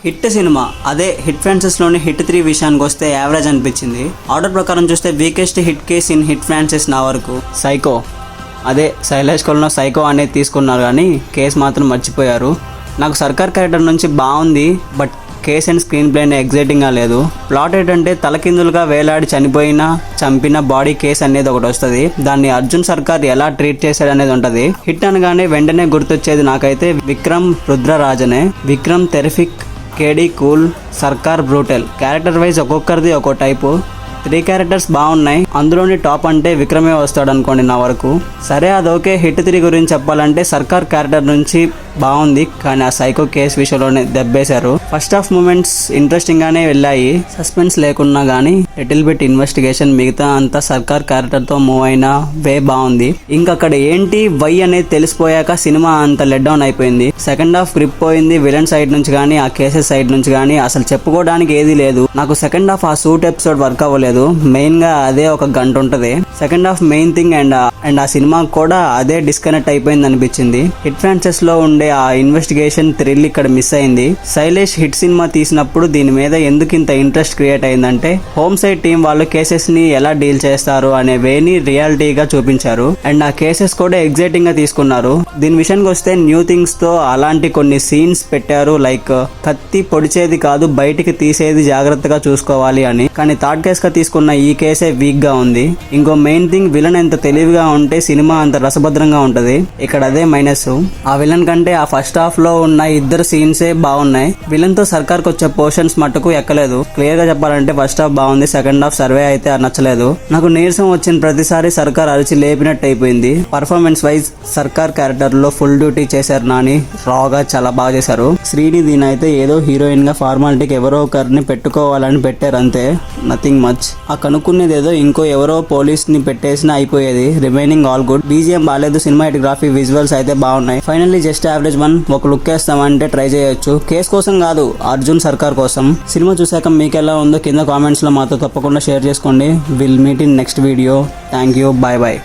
Hit cinema అదే hit ఫ్రాన్సెస్లోని hit 3 విషయానికి వస్తే యావరేజ్ అనిపించింది. ఆర్డర్ ప్రకారం చూస్తే weakest hit case in hit Frances నా వరకు సైకో, అదే శైలేష్ కొలను సైకో అనేది తీసుకున్నారు కానీ కేసు మాత్రం మర్చిపోయారు. నాకు సర్కార్ క్యారెక్టర్ నుంచి బాగుంది, బట్ కేస్ అండ్ స్క్రీన్ ప్లేనే ఎగ్జైటింగ్గా లేదు. ప్లాట్ ఏంటంటే తలకిందులుగా వేలాడి చంపిన బాడీ కేసు అనేది ఒకటి వస్తుంది. దాన్ని అర్జున్ సర్కార్ ఎలా ట్రీట్ చేశాడు అనేది ఉంటుంది. హిట్ అనగానే వెంటనే గుర్తొచ్చేది నాకైతే విక్రమ్ రుద్రరాజనే. విక్రమ్ టెరిఫిక్, కేడీ కూల్, సర్కార్ బ్రూటల్. క్యారెక్టర్ వైజ్ ఒక్కొక్కరిది ఒక్కో టైపు. 3 క్యారెక్టర్స్ బాగున్నాయి. అందులోని టాప్ అంటే విక్రమే వస్తాడు అనుకోండి నా వరకు. సరే అది ఓకే. హిట్ 3 గురించి చెప్పాలంటే సర్కార్ క్యారెక్టర్ నుంచి బాగుంది, కానీ ఆ సైకో కేస్ విషయంలోనే దెబ్బేశారు. ఫస్ట్ హాఫ్ మూమెంట్స్ ఇంట్రెస్టింగ్ గానే వెళ్ళాయి, సస్పెన్స్ లేకున్నా గానీ లిటిల్ బిట్ ఇన్వెస్టిగేషన్. మిగతా అంతా సర్కార్ క్యారెక్టర్ తో మూవ్ అయిన వే బాగుంది. ఇంకక్కడ ఏంటి వై అనేది తెలిసిపోయాక సినిమా అంత లెట్ డౌన్ అయిపోయింది. సెకండ్ హాఫ్ గ్రిప్ పోయింది. విలన్ సైడ్ నుంచి కానీ ఆ కేసెస్ సైడ్ నుంచి కానీ అసలు చెప్పుకోవడానికి ఏది లేదు. నాకు సెకండ్ హాఫ్ ఆ సూట్ ఎపిసోడ్ వర్క్ అవ్వలేదు. మెయిన్ గా అదే ఒక గంట ఉంటది. Second half main thing and ఆ సినిమా కూడా అదే డిస్కనెక్ట్ అయిపోయింది అనిపించింది. హిట్ ఫ్రాన్సెస్ లో ఉండే ఆ ఇన్వెస్టిగేషన్ థ్రిల్ ఇక్కడ మిస్ అయింది. శైలేష్ హిట్ సినిమా తీసినప్పుడు దీని మీద ఎందుకు ఇంత ఇంట్రెస్ట్ క్రియేట్ అయిందంటే హోమ్ సైడ్ టీం వాళ్ళు కేసెస్ ని ఎలా డీల్ చేస్తారు అనే వేని రియాలిటీగా చూపించారు. అండ్ ఆ కేసెస్ కూడా ఎగ్జైటింగ్ గా తీసుకున్నారు. దీని విషయానికి వస్తే న్యూ థింగ్స్ తో అలాంటి కొన్ని సీన్స్ పెట్టారు. లైక్ కత్తి పొడిచేది కాదు, బయటికి తీసేది జాగ్రత్తగా చూసుకోవాలి అని. కానీ థర్డ్ కేస్ గా తీసుకున్న ఈ కేసే వీక్ గా ఉంది. ఇంకో మెయిన్ థింగ్, విలన్ ఎంత తెలివిగా ఉంటే సినిమా అంత రసభద్రంగా ఉంటది. ఇక్కడ అదే మైనస్. ఆ విలన్ కంటే ఆ ఫస్ట్ హాఫ్ లో ఉన్న ఇద్దరు సీన్సే బాగున్నాయి. విలన్ తో సర్కార్ కు వచ్చే పోర్షన్స్ మట్టుకు ఎక్కలేదు. క్లియర్ గా చెప్పాలంటే ఫస్ట్ హాఫ్ బాగుంది, సెకండ్ హాఫ్ సర్వే అయితే నచ్చలేదు. నాకు నీరసం వచ్చిన ప్రతిసారి సర్కార్ అరిచి లేపినట్టు అయిపోయింది. పర్ఫార్మెన్స్ వైజ్ సర్కార్ క్యారెక్టర్ లో ఫుల్ డ్యూటీ చేశారు నాని. రాగా చాలా బాగా చేశారు. శ్రీని దీనైతే ఏదో హీరోయిన్ గా ఫార్మాలిటీకి ఎవరో ఒకరిని పెట్టుకోవాలని పెట్టారు అంతే, నథింగ్ మచ్. ఆ కనుక్కునేది ఏదో ఇంకో ఎవరో పోలీస్ ని పెట్టేసినా అయిపోయేది. Remaining all good. బీజిఎం బాగాలేదు, సినిమాటోగ్రఫీ విజువల్స్ అయితే బాగున్నాయి. Finally just average one. ఒక లుక్ వేస్తామంటే ట్రై చేయొచ్చు. కేస్ కోసం కాదు, అర్జున్ సర్కార్ కోసం. సినిమా చూసాక మీకు ఎలా ఉందో కింద కామెంట్స్ లో మాతో తప్పకుండా షేర్ చేసుకోండి. Will meet in next video. Thank you, bye bye.